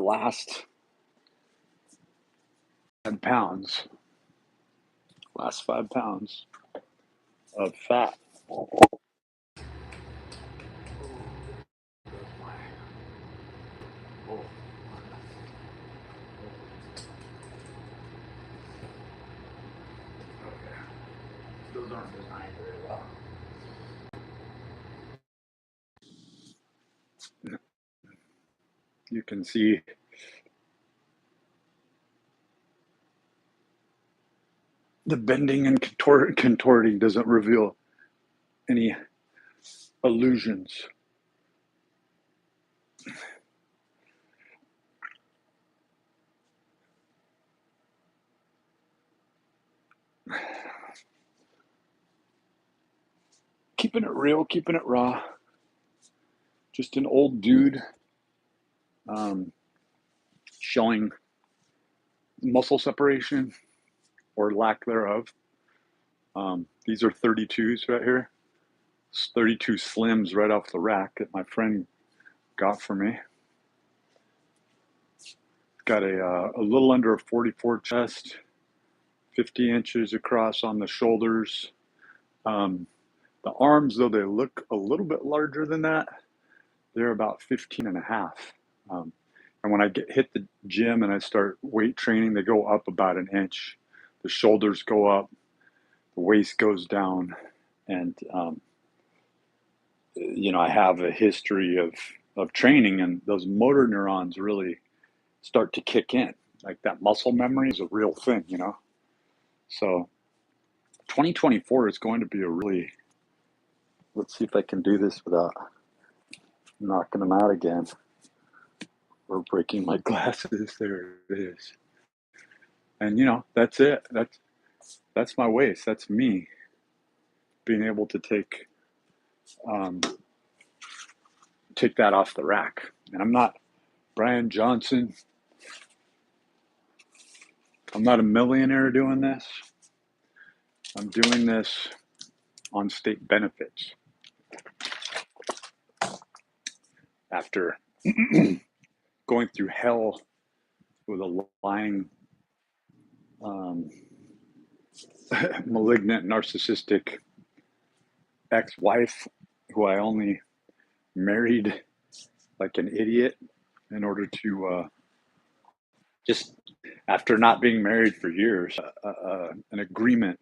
last 5 pounds, last 5 pounds of fat. Those aren't designed very well. You can see the bending and contorting doesn't reveal any illusions. Keeping it real, keeping it raw. Just an old dude showing muscle separation or lack thereof. These are 32s right here. It's 32 slims right off the rack that my friend got for me. Got a little under a 44 chest, 50 inches across on the shoulders. The arms, though they look a little bit larger than that, they're about 15 and a half. And when I hit the gym and I start weight training, they go up about an inch. The shoulders go up, the waist goes down, and I have a history of training, and those motor neurons really start to kick in. Like that muscle memory is a real thing, So 2024 is going to be a really, let's see if I can do this without knocking them out again or breaking my glasses. There it is. And that's it. That's my waist. That's me being able to take that off the rack. And I'm not Brian Johnson. I'm not a millionaire doing this. I'm doing this on state benefits. After going through hell with a lying, malignant, narcissistic ex-wife who I only married like an idiot in order to just after not being married for years, an agreement.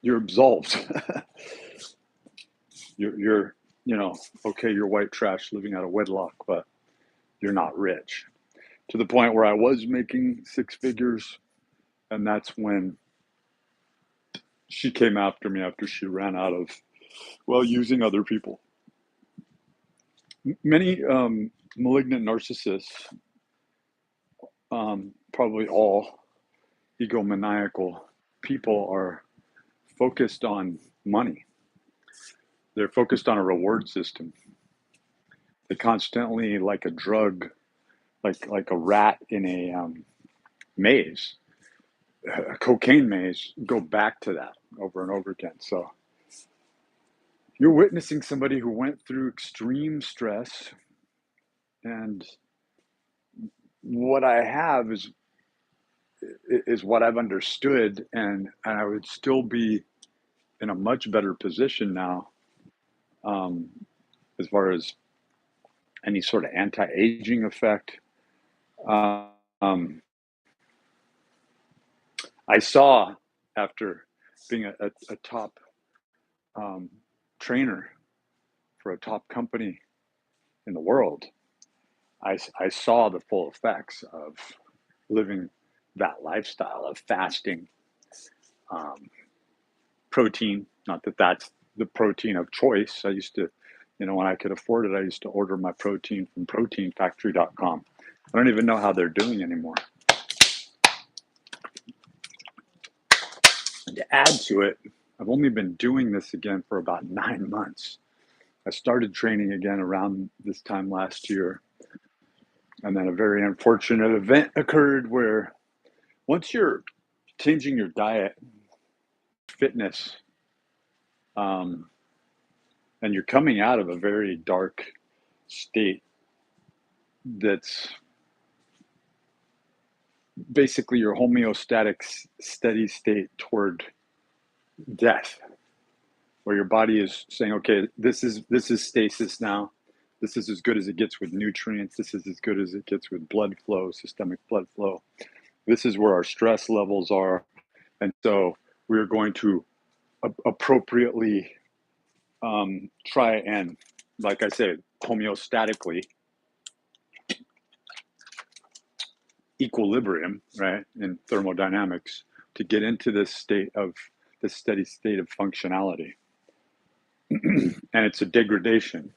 You're absolved. you're okay, you're white trash living out of wedlock, but you're not rich. To the point where I was making 6 figures, and that's when she came after me after she ran out of, using other people. Many malignant narcissists, probably all egomaniacal people, are focused on money. They're focused on a reward system. They constantly, like a drug, like a rat in a maze, a cocaine maze, go back to that over and over again. So you're witnessing somebody who went through extreme stress, and what I have is what I've understood, and I would still be in a much better position now, as far as any sort of anti-aging effect. I saw, after being a top trainer for a top company in the world, I saw the full effects of living that lifestyle of fasting, protein. Not that that's the protein of choice. I used to, when I could afford it, I used to order my protein from proteinfactory.com. I don't even know how they're doing anymore. And to add to it, I've only been doing this again for about 9 months. I started training again around this time last year. And then a very unfortunate event occurred where once you're changing your diet, fitness, and you're coming out of a very dark state that's basically your homeostatic steady state toward death, where your body is saying, okay, this is stasis now. This is as good as it gets with nutrients. This is as good as it gets with blood flow, systemic blood flow. This is where our stress levels are. And so we're going to appropriately try and, like I said, homeostatically equilibrium, right, in thermodynamics, to get into this state of this steady state of functionality. And it's a degradation.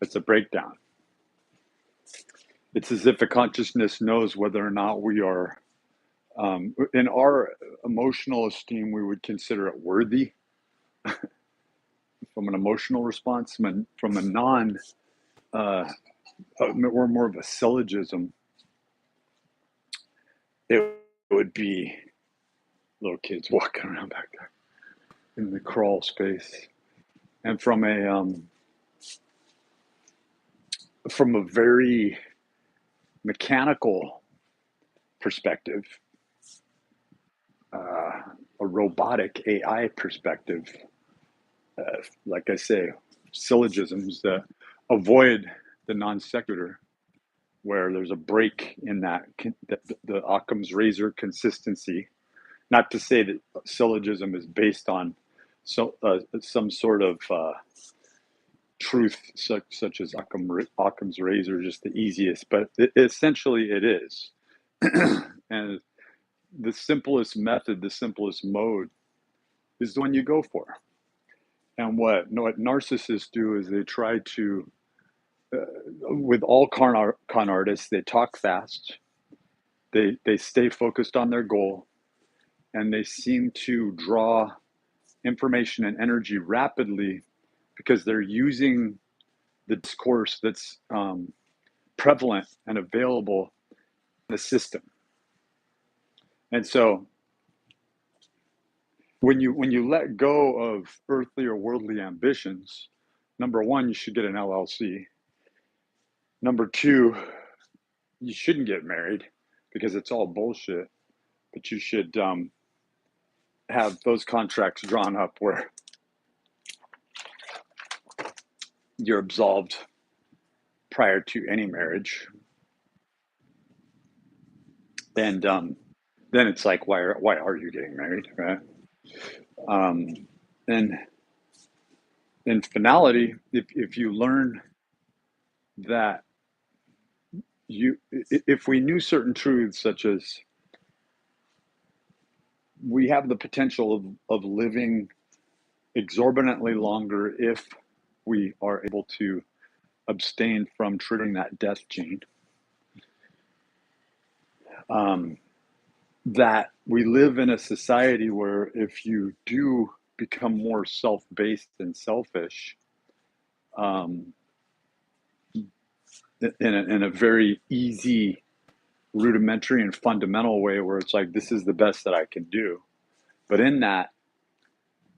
It's a breakdown. It's as if a consciousness knows whether or not we are, in our emotional esteem, we would consider it worthy from an emotional response, from a non, or more of a syllogism, it would be little kids walking around back there in the crawl space. And from a very mechanical perspective, a robotic AI perspective, like I say, syllogisms that avoid the non sequitur, where there's a break in that the Occam's razor consistency. Not to say that syllogism is based on some sort of truth such as Occam's razor, just the easiest, but essentially it is. And the simplest method, the simplest mode, is the one you go for. And what narcissists do is they try to, with all con artists, they talk fast, they stay focused on their goal, and they seem to draw information and energy rapidly because they're using the discourse that's prevalent and available in the system. And so when you let go of earthly or worldly ambitions, number one, you should get an LLC. Number two, you shouldn't get married because it's all bullshit. But you should have those contracts drawn up where you're absolved prior to any marriage. And then it's like, why are you getting married, right? And in finality, if you learn that if we knew certain truths, such as we have the potential of living exorbitantly longer if we are able to abstain from triggering that death gene, that we live in a society where if you do become more self-based and selfish, in a very easy, rudimentary and fundamental way, where it's like, this is the best that I can do. But in that,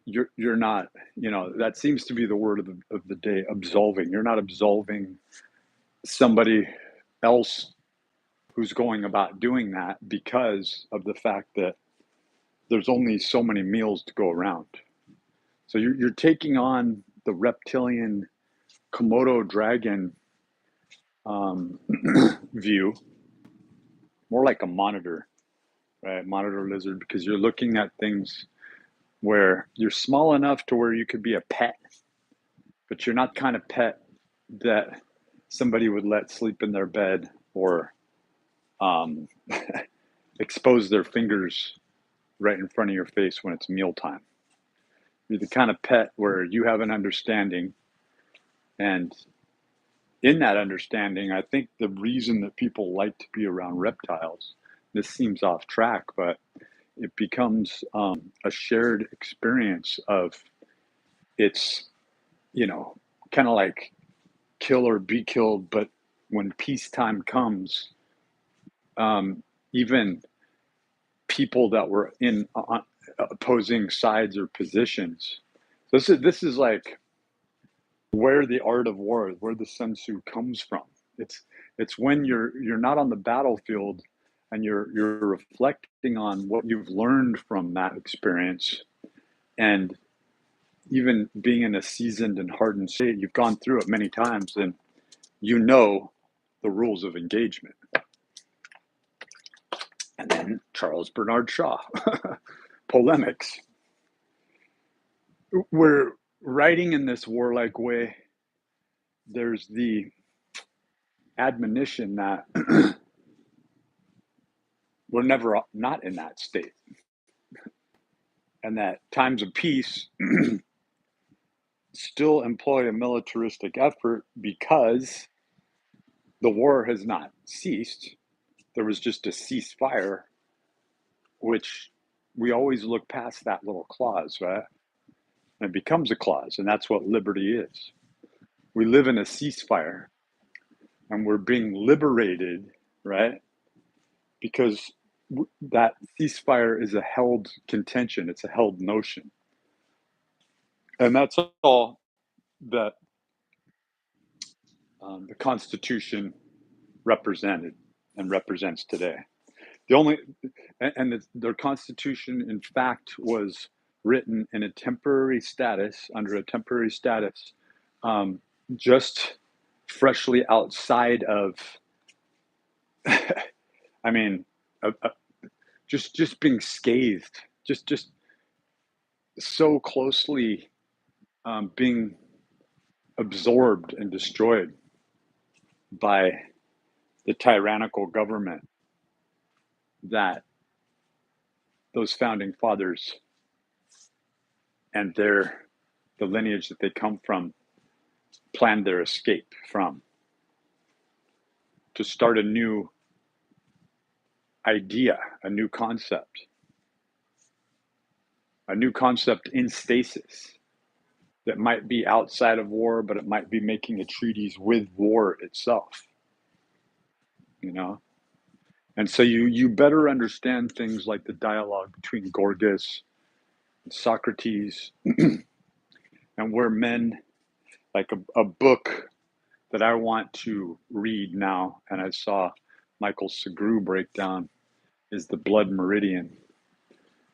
you're not, that seems to be the word of the day, absolving. You're not absolving somebody else who's going about doing that because of the fact that there's only so many meals to go around. So you're taking on the reptilian Komodo dragon view, more like a monitor, right? Monitor lizard, because you're looking at things where you're small enough to where you could be a pet, but you're not the kind of pet that somebody would let sleep in their bed or expose their fingers right in front of your face when it's mealtime. You're the kind of pet where you have an understanding, and in that understanding, I think the reason that people like to be around reptiles, this seems off track, but it becomes a shared experience of, it's, kind of like kill or be killed, but when peacetime comes, even people that were in opposing sides or positions. This is like where the art of war, where the Sun Tzu comes from. It's when you're not on the battlefield and you're reflecting on what you've learned from that experience, and even being in a seasoned and hardened state, you've gone through it many times, and you know the rules of engagement. And then Charles Bernard Shaw, polemics. We're writing in this warlike way. There's the admonition that we're never not in that state, and that times of peace still employ a militaristic effort because the war has not ceased. There was just a ceasefire, which we always look past that little clause, right? And it becomes a clause, and that's what liberty is. We live in a ceasefire, and we're being liberated, right? Because that ceasefire is a held contention, it's a held notion. And that's all that the Constitution represented and represents today. The only, and their Constitution, in fact, was written in a temporary status, under a temporary status, just freshly outside of, I mean, just being scathed, just so closely being absorbed and destroyed by the tyrannical government that those founding fathers and the lineage that they come from planned their escape from, to start a new idea, a new concept in stasis that might be outside of war, but it might be making a treaties with war itself, you know? And so you better understand things like the dialogue between Gorgias and Socrates, and where men, like a book that I want to read now, and I saw Michael Segru break down, is The Blood Meridian.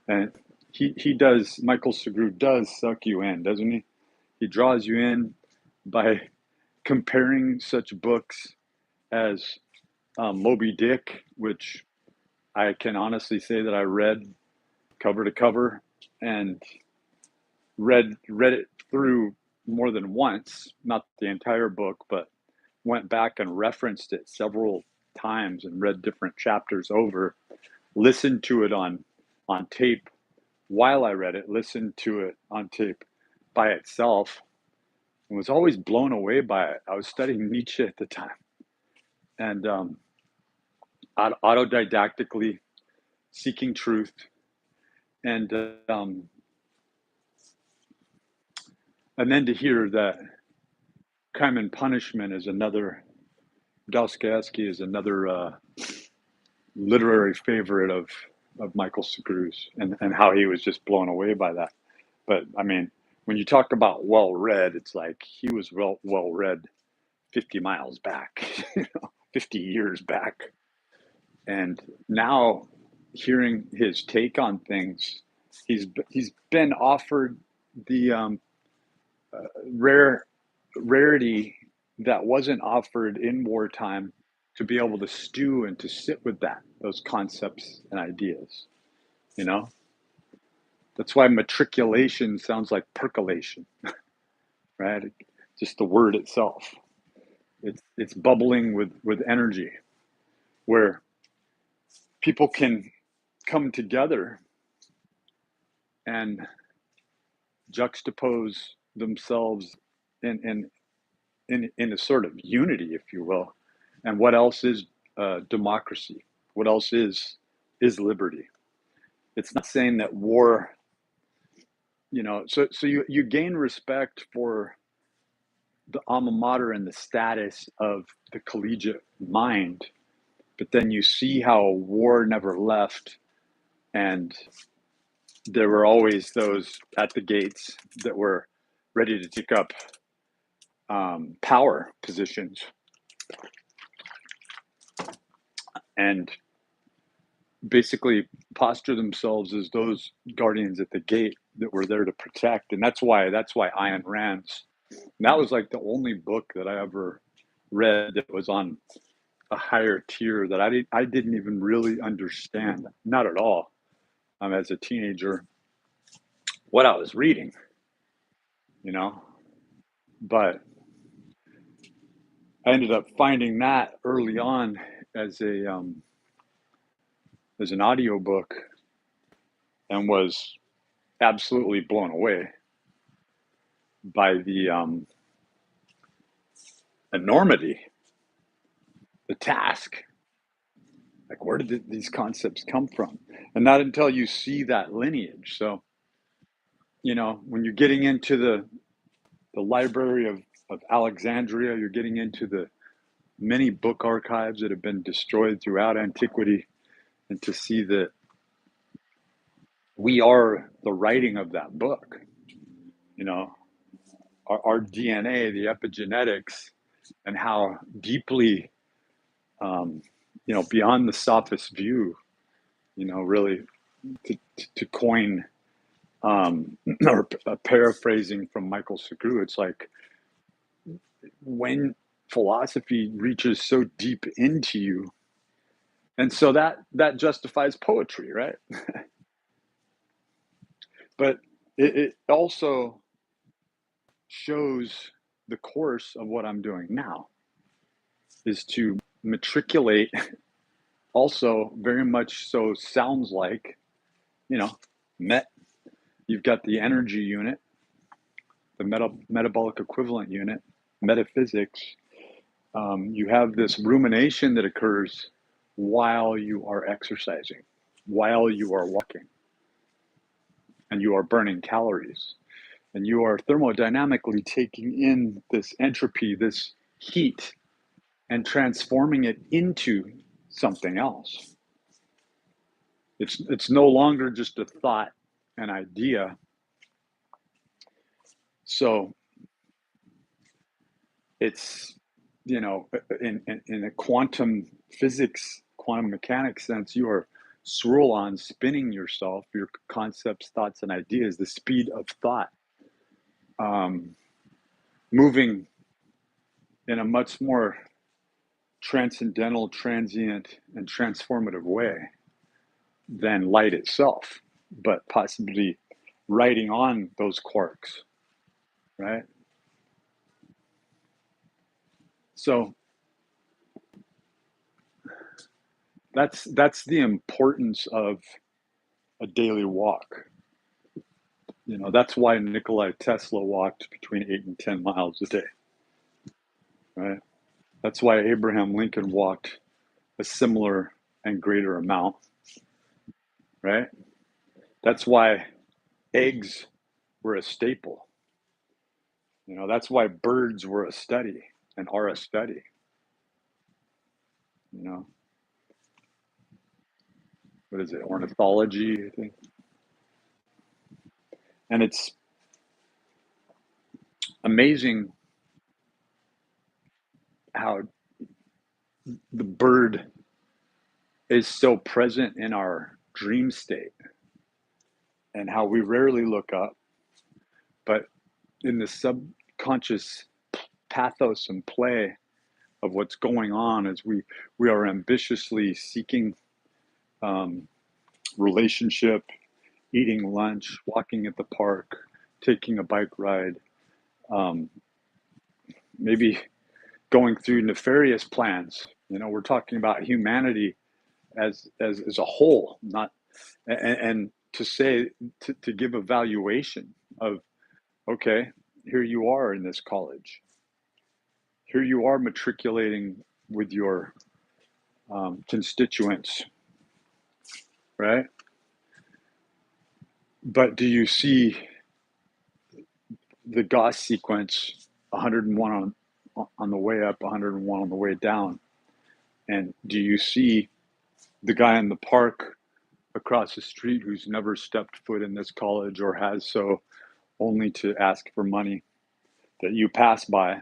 And Michael Segru does suck you in, doesn't he? He draws you in by comparing such books as Moby Dick, which I can honestly say that I read cover to cover and read it through more than once, not the entire book, but went back and referenced it several times and read different chapters over, listened to it on tape while I read it, listened to it on tape by itself, and was always blown away by it. I was studying Nietzsche at the time, and autodidactically seeking truth, and then to hear that Crime and Punishment is another, Dostoevsky is another literary favorite of Michael Segru's, and how he was just blown away by that. But I mean, when you talk about well read, it's like he was well read 50 miles back, 50 years back. And now hearing his take on things, he's been offered the rarity that wasn't offered in wartime, to be able to stew and to sit with those concepts and ideas, you know? That's why matriculation sounds like percolation, right? Just the word itself. It's bubbling with energy, where people can come together and juxtapose themselves in a sort of unity, if you will. And what else is democracy? What else is liberty? It's not saying that war, so you gain respect for the alma mater and the status of the collegiate mind, but then you see how war never left, and there were always those at the gates that were ready to take up power positions and basically posture themselves as those guardians at the gate that were there to protect. And that's why Ayn Rand's, and that was like the only book that I ever read that was on a higher tier that I didn't even really understand, not at all, as a teenager, what I was reading, you know. But I ended up finding that early on as an audiobook and was absolutely blown away by the enormity, the task. Like, where did these concepts come from? And not until you see that lineage. So, when you're getting into the library of Alexandria, you're getting into the many book archives that have been destroyed throughout antiquity, and to see that we are the writing of that book, our DNA, the epigenetics, and how deeply, beyond the sophist view, really to coin or paraphrasing from Michael Segru, it's like when philosophy reaches so deep into you, and so that justifies poetry, right? But it also shows the course of what I'm doing now is to matriculate. Also, very much so sounds like, you've got the energy unit, the metabolic equivalent unit, metaphysics. You have this rumination that occurs while you are exercising, while you are walking, and you are burning calories. And you are thermodynamically taking in this entropy, this heat, and transforming it into something else. It's no longer just a thought, an idea. So it's, in a quantum physics, quantum mechanics sense, you are swirl on spinning yourself, your concepts, thoughts, and ideas, the speed of thought, moving in a much more transcendental, transient, and transformative way than light itself, but possibly riding on those quarks, right? So that's the importance of a daily walk. That's why Nikola Tesla walked between 8 and 10 miles a day, right? That's why Abraham Lincoln walked a similar and greater amount, right? That's why eggs were a staple. That's why birds were a study and are a study. What is it? Ornithology, I think. And it's amazing how the bird is so present in our dream state and how we rarely look up, but in the subconscious pathos and play of what's going on as we are ambitiously seeking relationship, eating lunch, walking at the park, taking a bike ride, maybe going through nefarious plans. We're talking about humanity as a whole, not and to say to give a valuation of, okay, here you are in this college. Here you are matriculating with your constituents, right? But do you see the Gauss sequence, 101 on the way up, 101 on the way down? And do you see the guy in the park across the street who's never stepped foot in this college or has so only to ask for money that you pass by?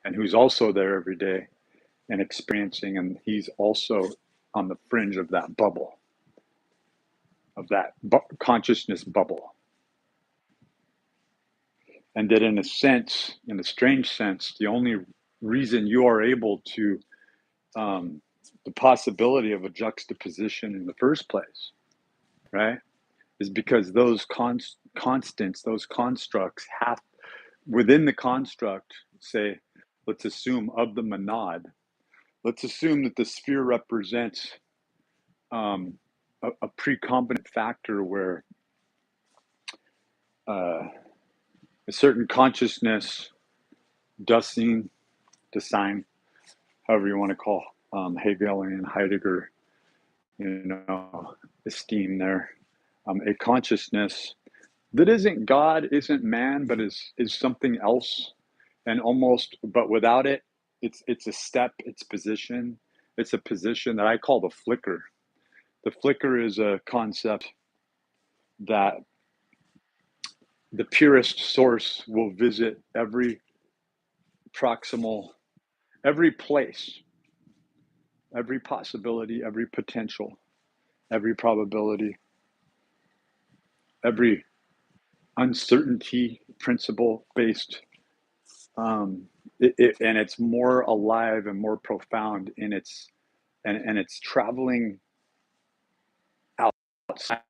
and who's also there every day and experiencing, and he's also on the fringe of that bubble, of that consciousness bubble. And that in a sense, in a strange sense, the only reason you are able to, the possibility of a juxtaposition in the first place, right, is because those constants, those constructs have, within the construct, say, let's assume of the monad, let's assume that the sphere represents a precombinant factor where a certain consciousness, Dasein, however you want to call Hegelian, Heidegger, esteem there, a consciousness that isn't God, isn't man, but is something else, and almost, but without it, it's a step, it's position. It's a position that I call the flicker. The flicker is a concept that the purest source will visit every proximal, every place, every possibility, every potential, every probability, every uncertainty principle based. And it's more alive and more profound in its, and it's traveling outside